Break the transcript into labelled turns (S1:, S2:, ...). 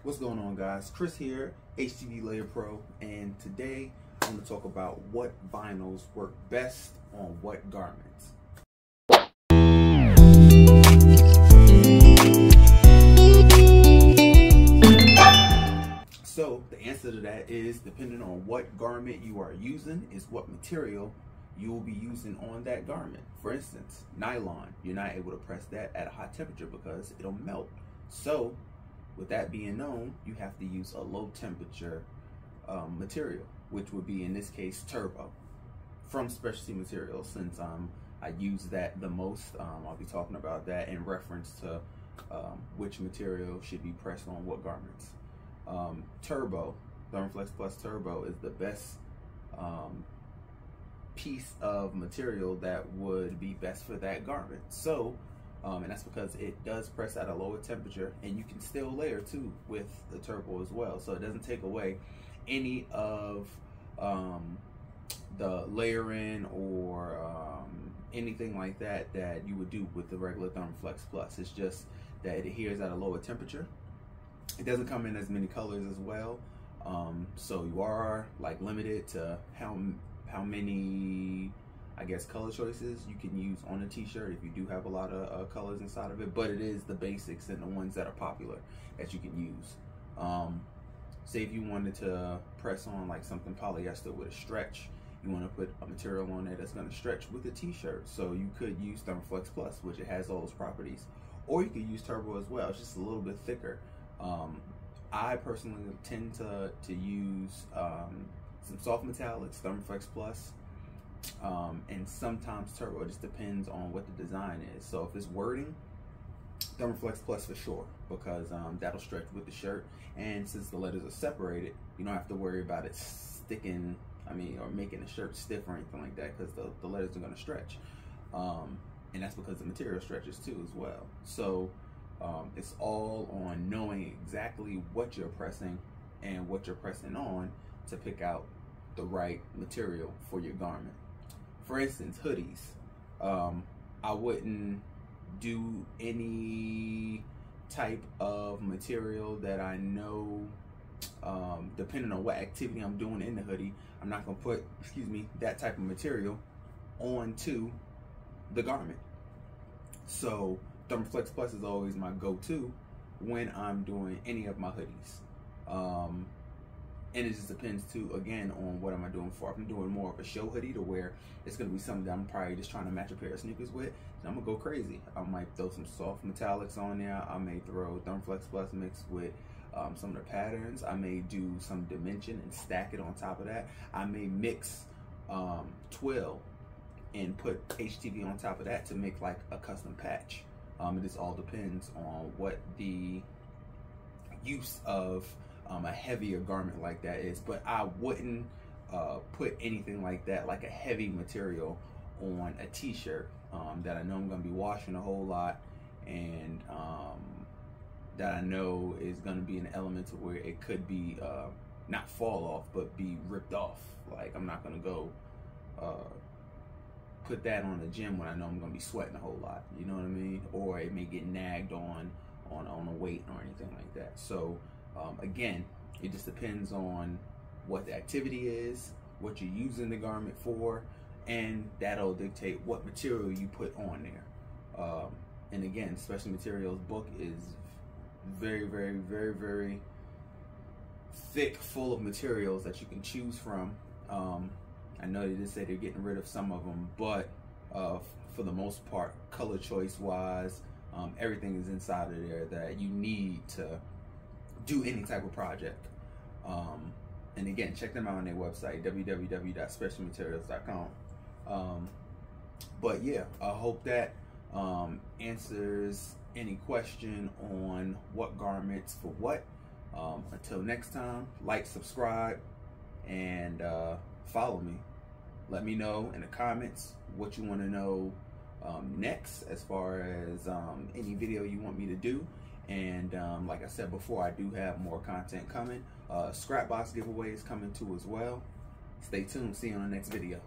S1: What's going on, guys? Chris here, HTV Layer Pro, and today I'm going to talk about what vinyls work best on what garments. So the answer to that is, depending on what garment you are using, is what material you will be using on that garment. For instance, nylon, you're not able to press that at a high temperature because it'll melt. So with that being known, you have to use a low temperature material, which would be in this case turbo from Specialty Materials. Since I use that the most, I'll be talking about that in reference to which material should be pressed on what garments. Turbo, Thermaflex Plus Turbo, is the best piece of material that would be best for that garment. So and that's because it does press at a lower temperature, and you can still layer too with the turbo as well. So it doesn't take away any of the layering or anything like that that you would do with the regular Thermaflex Plus. It's just that it adheres at a lower temperature. It doesn't come in as many colors as well, so you are like limited to how many, I guess, color choices you can use on a t-shirt if you do have a lot of colors inside of it. But it is the basics and the ones that are popular that you can use. Say if you wanted to press on like something polyester with a stretch, you want to put a material on there that's going to stretch with a t-shirt, so you could use Thermaflex Plus, which it has all those properties, or you could use turbo as well. It's just a little bit thicker. I personally tend to use some soft metallics, Thermaflex Plus, and sometimes turbo. It just depends on what the design is. So if it's wording, Thermaflex Plus for sure, because that'll stretch with the shirt, and since the letters are separated, you don't have to worry about it sticking, or making the shirt stiff or anything like that, because the letters are going to stretch, and that's because the material stretches too as well. So it's all on knowing exactly what you're pressing and what you're pressing on to pick out the right material for your garment. For instance, hoodies. I wouldn't do any type of material that I know, depending on what activity I'm doing in the hoodie, I'm not gonna put, that type of material onto the garment. So Thermaflex Plus is always my go-to when I'm doing any of my hoodies. And it just depends too, again, on what am I doing for. If I'm doing more of a show hoodie to where it's gonna be something that I'm probably just trying to match a pair of sneakers with, then I'm gonna go crazy. I might throw some soft metallics on there. I may throw Thermaflex Plus mixed with some of the patterns. I may do some dimension and stack it on top of that. I may mix twill and put HTV on top of that to make like a custom patch. It just all depends on what the use of a heavier garment like that is. But I wouldn't put anything like that, like a heavy material, on a t-shirt that I know I'm going to be washing a whole lot, and that I know is going to be an element to where it could be not fall off, but be ripped off. Like, I'm not going to go put that on the gym when I know I'm going to be sweating a whole lot, you know what I mean? Or it may get nagged on a weight or anything like that. So again, it just depends on what the activity is, what you're using the garment for, and that'll dictate what material you put on there. And again, Specialty Materials book is very, very, very, very thick, full of materials that you can choose from. I know they just say they're getting rid of some of them, but for the most part, color choice wise, everything is inside of there that you need to do any type of project. And again, check them out on their website, www.specialtymaterials.com. But yeah, I hope that answers any question on what garments for what. Until next time, like, subscribe, and follow me. Let me know in the comments what you want to know next, as far as any video you want me to do. And like I said before, I do have more content coming. Scrap box giveaways coming too as well. Stay tuned. See you on the next video.